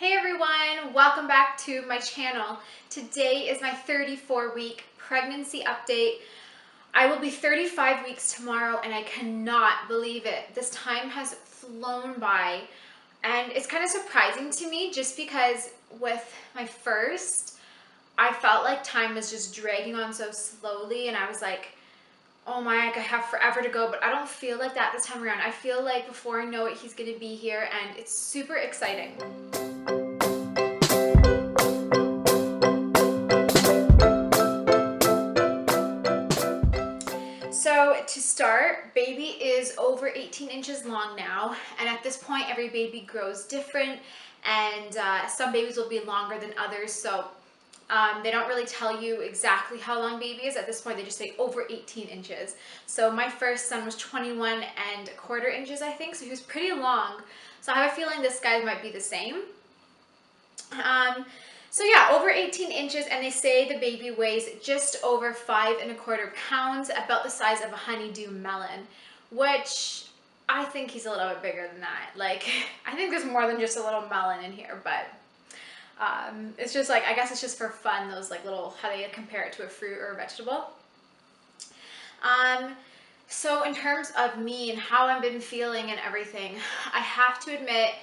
Hey everyone, welcome back to my channel. Today is my 34-week pregnancy update. I will be 35 weeks tomorrow and I cannot believe it. This time has flown by and it's kind of surprising to me just because with my first, I felt like time was just dragging on so slowly and I was like, oh my, I have forever to go, but I don't feel like that this time around. I feel like before I know it, he's gonna be here and it's super exciting. So to start, baby is over 18 inches long now, and at this point every baby grows different, and some babies will be longer than others, so they don't really tell you exactly how long baby is. At this point they just say over 18 inches. So my first son was 21 1/4 inches, I think, so he was pretty long. So I have a feeling this guy might be the same. So yeah, over 18 inches, and they say the baby weighs just over 5 1/4 pounds, about the size of a honeydew melon, which I think he's a little bit bigger than that. Like, I think there's more than just a little melon in here, but it's just like, I guess it's just for fun, those like little, how they compare it to a fruit or a vegetable. So in terms of me and how I've been feeling and everything, I have to admit,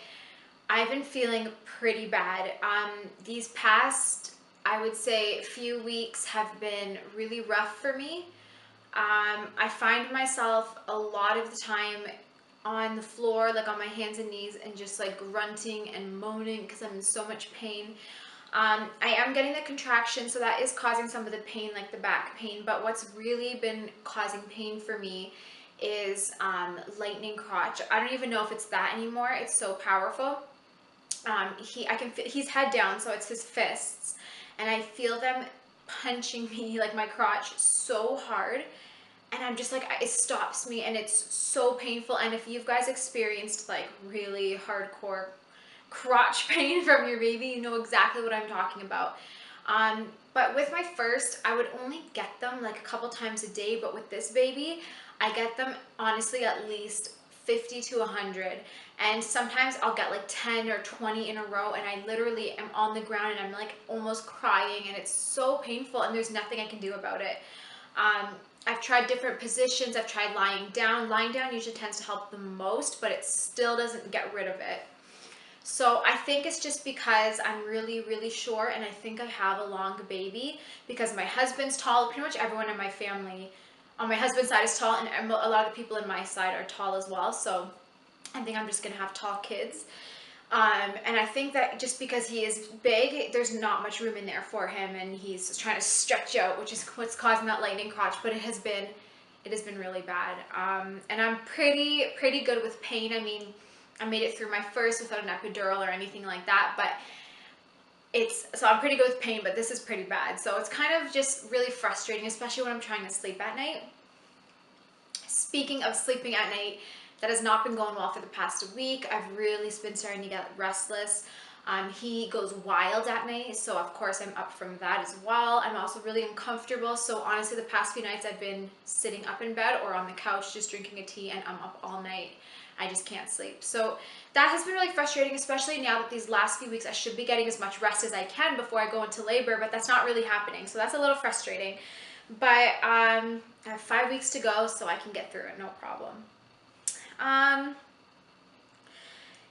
I've been feeling pretty bad. These past, I would say, few weeks have been really rough for me. I find myself a lot of the time on the floor, like on my hands and knees, and just like grunting and moaning because I'm in so much pain. I am getting the contraction, so that is causing some of the pain, like the back pain, but what's really been causing pain for me is lightning crotch. I don't even know if it's that anymore. It's so powerful. He's head down, so it's his fists, and I feel them punching me, like my crotch, so hard, and I'm just like, it stops me, and it's so painful. And if you guys experienced like really hardcore crotch pain from your baby, you know exactly what I'm talking about. But with my first, I would only get them like a couple times a day, but with this baby, I get them honestly at least 50 to 100, and sometimes I'll get like 10 or 20 in a row, and I literally am on the ground and I'm like almost crying, and it's so painful, and there's nothing I can do about it. I've tried different positions. I've tried lying down. Lying down usually tends to help the most, but it still doesn't get rid of it. So I think it's just because I'm really, really short, and I think I have a long baby because my husband's tall. Pretty much everyone in my family on my husband's side is tall, and a lot of the people in my side are tall as well. So I think I'm just gonna have tall kids. And I think that just because he is big, there's not much room in there for him, and he's trying to stretch out, which is what's causing that lightning crotch. But it has been really bad. And I'm pretty good with pain. I mean, I made it through my first without an epidural or anything like that, but so I'm pretty good with pain, but this is pretty bad. So it's kind of just really frustrating, especially when I'm trying to sleep at night. Speaking of sleeping at night, that has not been going well for the past week. I've really been starting to get restless. He goes wild at night, so of course I'm up from that as well. I'm also really uncomfortable, so honestly the past few nights I've been sitting up in bed or on the couch just drinking a tea, and I'm up all night. I just can't sleep. So that has been really frustrating, especially now that these last few weeks I should be getting as much rest as I can before I go into labor, but that's not really happening. So that's a little frustrating. But I have 5 weeks to go, so I can get through it, no problem.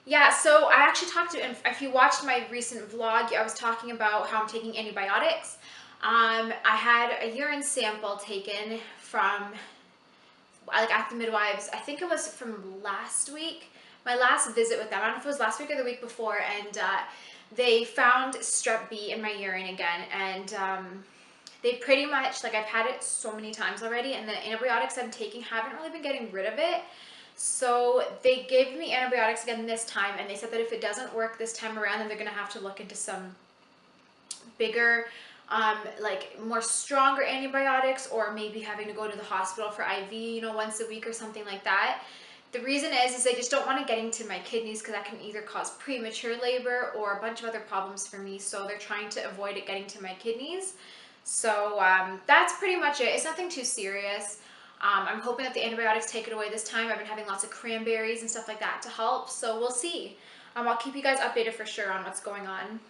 Yeah, so I actually talked to, if you watched my recent vlog, I was talking about how I'm taking antibiotics. I had a urine sample taken from, like, at the midwives. I think it was from last week, my last visit with them. I don't know if it was last week or the week before, and they found strep B in my urine again, and they pretty much, like, I've had it so many times already, and the antibiotics I'm taking haven't really been getting rid of it. So they gave me antibiotics again this time, and they said that if it doesn't work this time around, then they're gonna have to look into some bigger, like more stronger antibiotics, or maybe having to go to the hospital for IV, you know, once a week or something like that. The reason is they just don't want to get into my kidneys because that can either cause premature labor or a bunch of other problems for me. So they're trying to avoid it getting to my kidneys. So that's pretty much it. It's nothing too serious. I'm hoping that the antibiotics take it away this time. I've been having lots of cranberries and stuff like that to help, so we'll see. I'll keep you guys updated for sure on what's going on.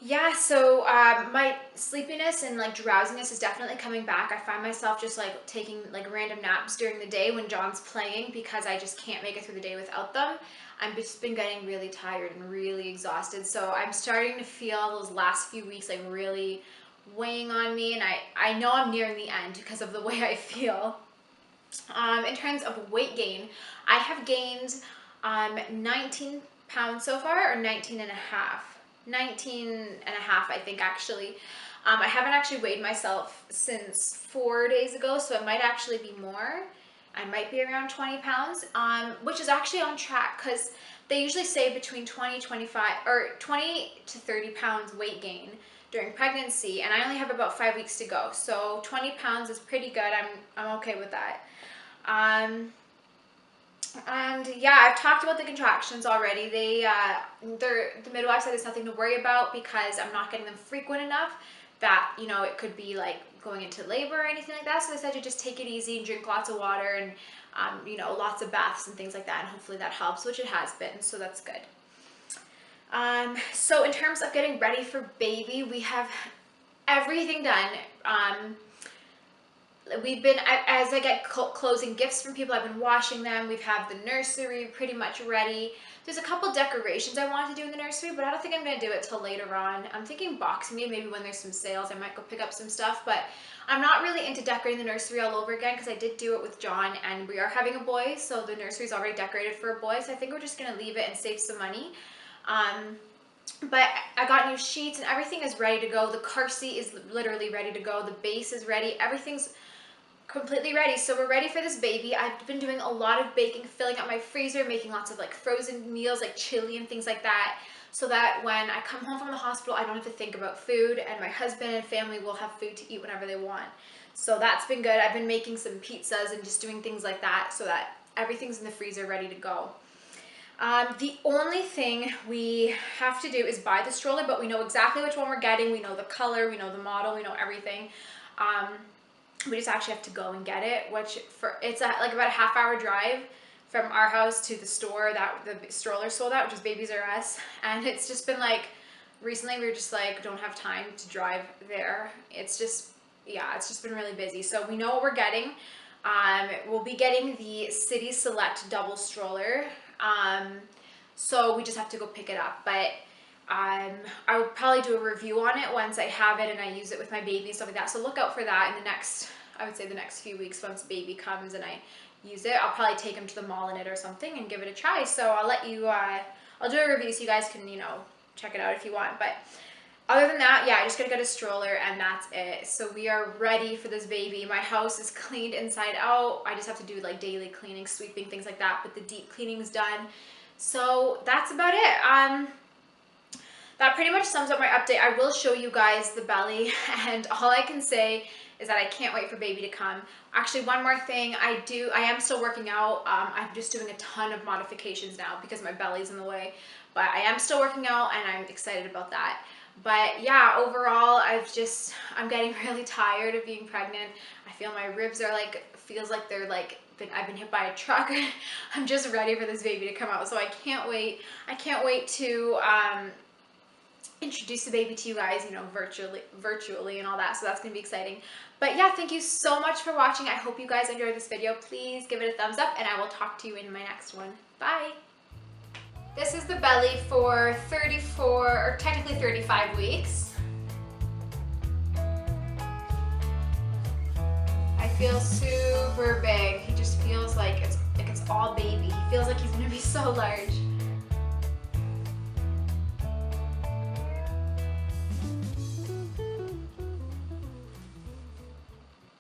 Yeah, so my sleepiness and like drowsiness is definitely coming back. I find myself just like taking like random naps during the day when John's playing because I just can't make it through the day without them. I've just been getting really tired and really exhausted. So I'm starting to feel those last few weeks like really weighing on me, and I know I'm nearing the end because of the way I feel. In terms of weight gain, I have gained 19 pounds so far, or 19 and a half. 19 and a half, I think, actually. I haven't actually weighed myself since 4 days ago, so it might actually be more. I might be around 20 pounds, which is actually on track because they usually say between 20 to 30 pounds weight gain during pregnancy, and I only have about 5 weeks to go. So 20 pounds is pretty good. I'm okay with that. And yeah, I've talked about the contractions already. The midwife said there's nothing to worry about because I'm not getting them frequent enough that, you know, it could be like going into labor or anything like that. So they said to just take it easy and drink lots of water and, you know, lots of baths and things like that. And hopefully that helps, which it has been. So that's good. So in terms of getting ready for baby, we have everything done. We've been, as I get closing gifts from people, I've been washing them. We've had the nursery pretty much ready. There's a couple decorations I want to do in the nursery, but I don't think I'm going to do it till later on. I'm thinking Boxing Day, maybe when there's some sales, I might go pick up some stuff, but I'm not really into decorating the nursery all over again because I did do it with John, and we are having a boy, so the nursery's already decorated for a boy, so I think we're just going to leave it and save some money. But I got new sheets and everything is ready to go. The car seat is literally ready to go. The base is ready. Everything's completely ready. So we're ready for this baby. I've been doing a lot of baking, filling up my freezer, making lots of like frozen meals like chili and things like that, so that when I come home from the hospital, I don't have to think about food, and my husband and family will have food to eat whenever they want. So that's been good. I've been making some pizzas and just doing things like that so that everything's in the freezer ready to go. The only thing we have to do is buy the stroller, but we know exactly which one we're getting. We know the color, we know the model, we know everything. We just actually have to go and get it, it's like about a half-hour drive from our house to the store that the stroller sold out, which is Babies R Us. And it's just been like, recently we were just like, don't have time to drive there. It's just been really busy. So we know what we're getting. We'll be getting the City Select double stroller. So we just have to go pick it up, but I will probably do a review on it once I have it and I use it with my baby and stuff like that. So look out for that in the next, I would say the next few weeks. Once baby comes and I use it, I'll probably take him to the mall in it or something and give it a try. So I'll let you, I'll do a review so you guys can, you know, check it out if you want. But other than that, yeah, I just gotta get a stroller and that's it. So we are ready for this baby. My house is cleaned inside out. I just have to do like daily cleaning, sweeping, things like that, but the deep cleaning is done. So that's about it. That pretty much sums up my update. I will show you guys the belly, and all I can say is that I can't wait for baby to come. Actually, one more thing, I am still working out. I'm just doing a ton of modifications now because my belly's in the way, but I am still working out and I'm excited about that. But yeah, overall, I'm getting really tired of being pregnant. I feel my ribs are like, feels like they're like, I've been hit by a truck. I'm just ready for this baby to come out. So I can't wait. I can't wait to introduce the baby to you guys, you know, virtually and all that. So that's gonna be exciting. But yeah, thank you so much for watching. I hope you guys enjoyed this video. Please give it a thumbs up and I will talk to you in my next one. Bye. This is the belly for 34, or technically 35 weeks. I feel super big. He just feels like it's all baby. He feels like he's gonna be so large.